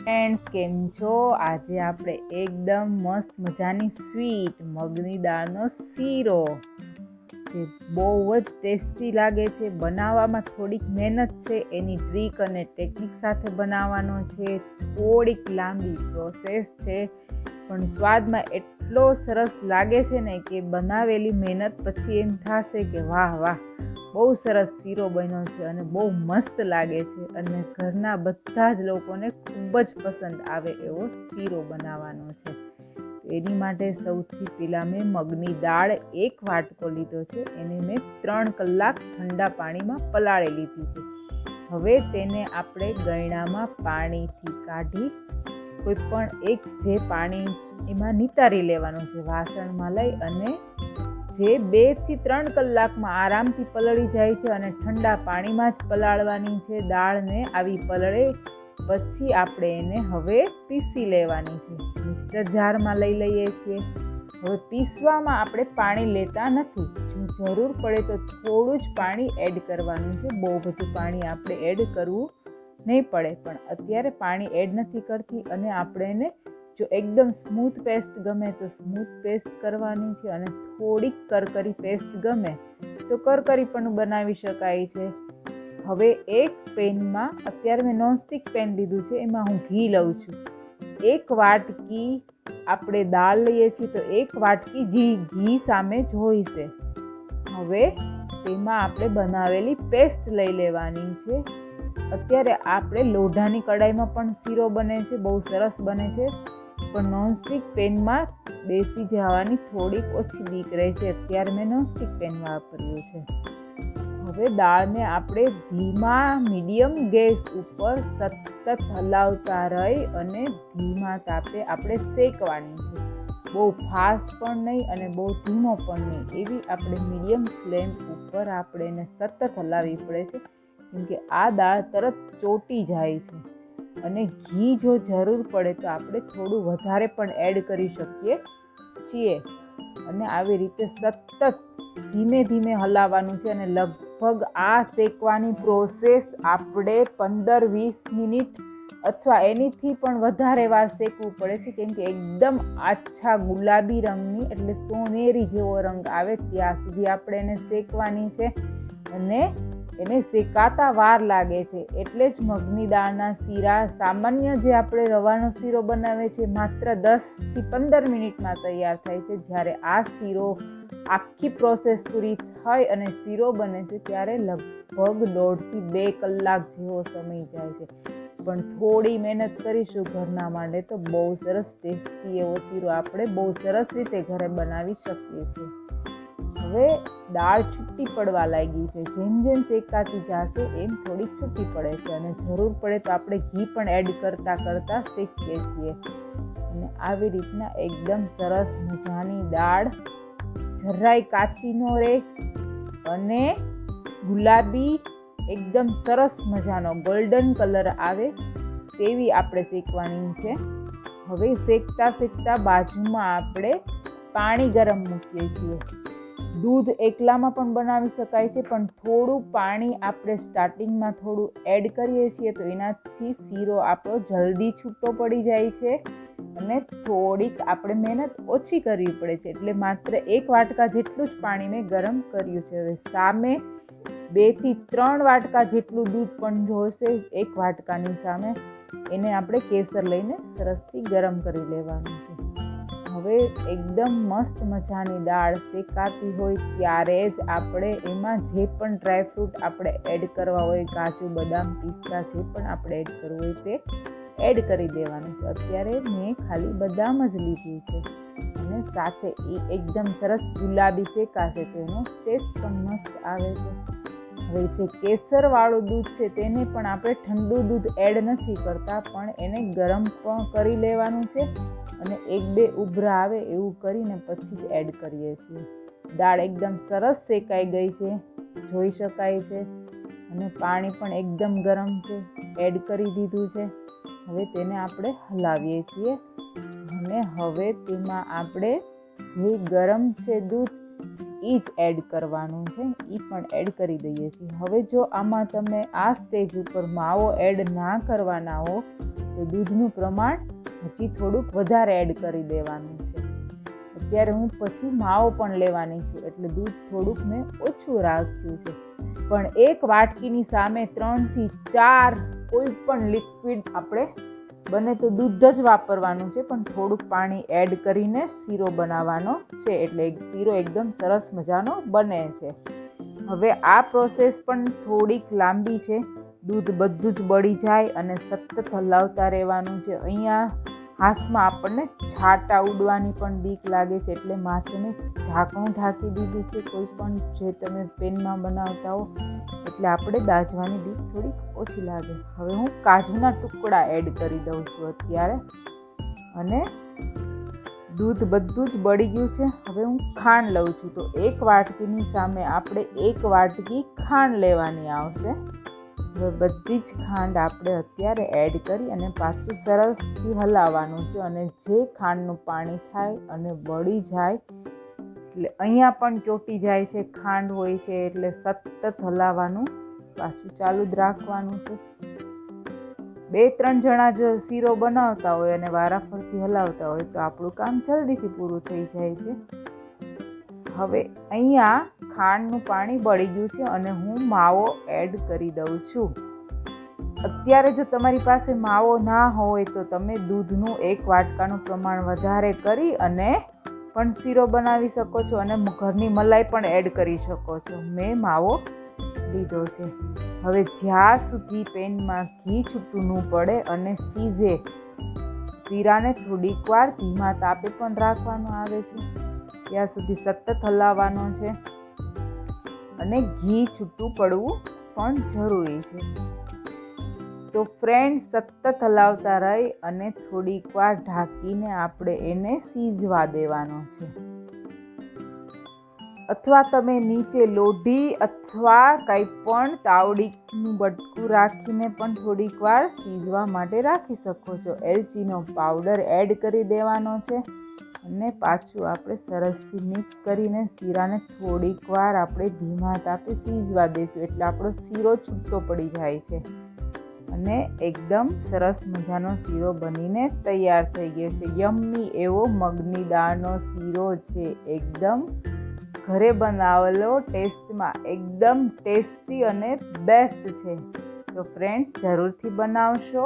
Friends, કેમ છો? આજે આપણે એકદમ મસ્ત મજાની સ્વીટ મગની દાળનો શીરો, જે બહુ જ ટેસ્ટી લાગે છે. બનાવવામાં થોડીક મહેનત છે, એની ટ્રીક અને ટેકનિક સાથે બનાવવાનો છે. થોડીક લાંબી પ્રોસેસ છે, પણ સ્વાદમાં એટલો સરસ લાગે છે ને કે બનાવેલી મહેનત પછી એમ થશે કે વાહ વાહ, બહુ સરસ શીરો બન્યો છે અને બહુ મસ્ત લાગે છે. અને ઘરના બધા જ લોકોને ખૂબ જ પસંદ આવે એવો શીરો બનાવવાનો છે. એની માટે સૌથી પહેલાં મેં મગની દાળ 1 વાટકો લીધો છે. એને મેં 3 કલાક ઠંડા પાણીમાં પલાળી લીધી છે. હવે તેને આપણે ગળણામાં પાણીથી કાઢી કોઈ પણ એક જે પાણી એમાં નિતારી લેવાનું છે, વાસણમાં લઈ અને જે 2 થી 3 કલાકમાં આરામથી પલળી જાય છે. અને ઠંડા પાણીમાં જ પલાળવાની છે દાળને. આવી પલળે પછી આપણે એને હવે પીસી લેવાની છે. મિક્સર જારમાં લઈ લઈએ છીએ. હવે પીસવામાં આપણે પાણી લેતા નથી. જો જરૂર પડે તો થોડું જ પાણી એડ કરવાનું છે. બહુ બધું પાણી આપણે એડ કરવું નહીં પડે, પણ અત્યારે પાણી એડ નથી કરતી. અને આપણે એને જો એકદમ સ્મૂથ પેસ્ટ ગમે તો સ્મૂથ પેસ્ટ કરવાની છે, અને થોડીક કરકરી પેસ્ટ ગમે તો કરકરી પણ બનાવી શકાય છે. હવે એક પેનમાં, અત્યારે મેં નોનસ્ટિક પેન લીધું છે, એમાં હું ઘી લઉં છું. 1 વાટકી આપણે દાળ લઈએ છીએ તો 1 વાટકી ઘી સામે જોઈશે. હવે તેમાં આપણે બનાવેલી પેસ્ટ લઈ લેવાની છે. અત્યારે આપણે લોઢાની કડાઈમાં પણ શીરો બને છે, બહુ સરસ બને છે, પણ નોનસ્ટિક પેનમાં બેસી જવાની થોડીક ઓછી બીક રહે છે. અત્યારે મેં નોનસ્ટિક પેન વાપર્યું છે. હવે દાળને આપણે ધીમા મીડિયમ ગેસ ઉપર સતત હલાવતા રહી અને ધીમા તાપે આપણે શેકવાની છે. બહુ ફાસ્ટ પણ નહીં અને બહુ ધીમો પણ નહીં, એવી આપણે મીડિયમ ફ્લેમ ઉપર આપણે એને સતત હલાવવી પડે છે, કેમકે આ દાળ તરત ચોટી જાય છે. અને ઘી જો જરૂર પડે તો આપણે થોડું વધારે પણ એડ કરી શકીએ છીએ. અને આવી રીતે સતત ધીમે ધીમે હલાવવાનું છે. અને લગભગ આ શેકવાની પ્રોસેસ આપણે 15-20 મિનિટ અથવા એનીથી પણ વધારે વાર શેકવું પડે છે, કેમકે એકદમ આછા ગુલાબી રંગની, એટલે સોનેરી જેવો રંગ આવે ત્યાં સુધી આપણે એને શેકવાની છે. અને એને શેકાતા વાર લાગે છે. એટલે જ મગની દાળના શીરા, સામાન્ય જે આપણે રવાનો શીરો બનાવે છે, માત્ર 10 થી 15 મિનિટમાં તૈયાર થાય છે. જ્યારે આ શીરો આખી પ્રોસેસ પૂરી થાય અને શીરો બને છે ત્યારે લગભગ 1.5 થી 2 કલાક જેવો સમય જાય છે. પણ થોડી મહેનત કરીશું ઘરના માટે તો બહુ સરસ ટેસ્ટી એવો શીરો આપણે બહુ સરસ રીતે ઘરે બનાવી શકીએ છીએ. હવે દાળ છૂટી પડવા લાગી છે. જેમ જેમ શેકાતી જશે એમ થોડીક છૂટી પડે છે, અને જરૂર પડે તો આપણે ઘી પણ એડ કરતા શેકીએ છીએ. અને આવી રીતના એકદમ સરસ મજાની દાળ, જરાય કાચી ન રહે અને ગુલાબી, એકદમ સરસ મજાનો ગોલ્ડન કલર આવે તેવી આપણે શેકવાની છે. હવે શેકતા બાજુમાં આપણે પાણી ગરમ મૂકીએ છીએ. દૂધ એકલામાં પણ બનાવી શકાય છે, પણ થોડું પાણી આપણે સ્ટાર્ટિંગમાં થોડું એડ કરીએ છીએ તો એનાથી શીરો આપણો જલ્દી છૂટો પડી જાય છે અને થોડીક આપણે મહેનત ઓછી કરવી પડે છે. એટલે માત્ર 1 વાટકા જેટલું જ પાણી મેં ગરમ કર્યું છે. હવે સામે 2 થી 3 વાટકા જેટલું દૂધ પણ જોશે. 1 વાટકાની સામે એને આપણે કેસર લઈને સરસથી ગરમ કરી લેવાનું છે. હવે એકદમ મસ્ત મજાની દાળ શેકાતી હોય ત્યારે જ આપણે એમાં જે પણ ડ્રાયફ્રૂટ આપણે એડ કરવા હોય, કાજુ, બદામ, પિસ્તા, જે પણ આપણે એડ કરવું હોય તે એડ કરી દેવાનું છે. અત્યારે મેં ખાલી બદામ જ લીધી છે. અને સાથે એ એકદમ સરસ ગુલાબી શેકાશે તો એનો ટેસ્ટ પણ મસ્ત આવે છે. હવે જે કેસરવાળું દૂધ છે તેને પણ આપણે ઠંડુ દૂધ એડ નથી કરતા, પણ એને ગરમ પણ કરી લેવાનું છે. અને 1-2 ઉભરા આવે એવું કરીને પછી જ એડ કરીએ છીએ. દાળ એકદમ સરસ શેકાઈ ગઈ છે, જોઈ શકાય છે. અને પાણી પણ એકદમ ગરમ છે, એડ કરી દીધું છે. હવે તેને આપણે હલાવીએ છીએ. અને હવે તેમાં આપણે જે ગરમ છે દૂધ એ જ એડ કરવાનું છે, એ પણ એડ કરી દઈએ છીએ. હવે જો આમાં તમે આ સ્ટેજ ઉપર માવો એડ ના કરવાના હો તો દૂધનું પ્રમાણ હજી થોડુંક વધારે એડ કરી દેવાનું છે. અત્યારે હું પછી માવો પણ લેવાની છું, એટલે દૂધ થોડુંક મેં ઓછું રાખ્યું છે. પણ 1 વાટકીની સામે 3 થી 4 કોઈ પણ લિક્વિડ આપણે બને તો દૂધ જ વાપરવાનું છે, પણ થોડુંક પાણી એડ કરીને શીરો બનાવવાનો છે, એટલે શીરો એકદમ સરસ મજાનો બને છે. હવે આ પ્રોસેસ પણ થોડીક લાંબી છે. દૂધ બધું જ બળી જાય અને સતત હલાવતા રહેવાનું છે. અહીંયા હાથમાં આપણને છાંટા ઉડવાની પણ બીક લાગે છે, એટલે માથેને ઢાંકણું ઢાંકી દીધું છે. કોઈ પણ જે તમે પેનમાં બનાવતા હો એટલે આપણે દાઝવાની બીક થોડીક ઓછી લાગે. હવે હું કાજુના ટુકડા એડ કરી દઉં છું અત્યારે, અને દૂધ બધું જ બળી ગયું છે. હવે હું ખાંડ લઉં છું, તો 1 વાટકીની સામે આપણે 1 વાટકી ખાંડ લેવાની આવશે. હવે બધી જ ખાંડ આપણે અત્યારે એડ કરી અને પાછું સરસથી હલાવવાનું છે. અને જે ખાંડનું પાણી થાય અને બળી જાય એટલે અહીંયા પણ ચોંટી જાય છે, ખાંડ હોય છે, એટલે સતત હલાવવાનું પાછું ચાલુ જ રાખવાનું છે. 2-3 જણા જો શીરો બનાવતા હોય અને વારાફરતી હલાવતા હોય તો આપણું કામ જલ્દીથી પૂરું થઈ જાય છે. હવે અહીંયા ખાંડનું પાણી બળી ગયું છે અને હું માવો એડ કરી દઉં છું. અત્યારે જો તમારી પાસે માવો ના હોય તો તમે દૂધનું 1 વાટકાનું પ્રમાણ વધારે કરી અને પણ શીરો બનાવી શકો છો, અને ઘરની મલાઈ પણ એડ કરી શકો છો. મેં માવો લીધો છે. હવે જ્યાં સુધી પેનમાં ઘી છૂટું ન પડે અને સીઝે, શીરાને થોડીક વાર ધીમા તાપે પણ રાખવાનો આવે છે, ત્યાં સુધી સતત હલાવવાનો છે. અને ઘી છૂટું પડવું પણ જરૂરી છે. તો ફ્રેન્ડ, સતત હલાવતા રહી અને થોડીક વાર ઢાંકીને આપણે એને સીઝવા દેવાનો છે. અથવા તમે નીચે લોઢી અથવા કંઈ પણ તાવડીનું બટકું રાખીને પણ થોડીક વાર સીઝવા માટે રાખી શકો છો. એલચીનો પાવડર એડ કરી દેવાનો છે અને પાછું આપણે સરસથી મિક્સ કરીને શીરાને થોડીક વાર આપણે ધીમા તાપે સીઝવા દઈશું, એટલે આપણો શીરો છૂટો પડી જાય છે. અને એકદમ સરસ મજાનો શીરો બનીને તૈયાર થઈ ગયો છે. યમ્મી એવો મગની દાળનો શીરો છે, એકદમ ઘરે બનાવેલો, ટેસ્ટમાં એકદમ ટેસ્ટી અને બેસ્ટ છે. તો ફ્રેન્ડ, જરૂરથી બનાવશો.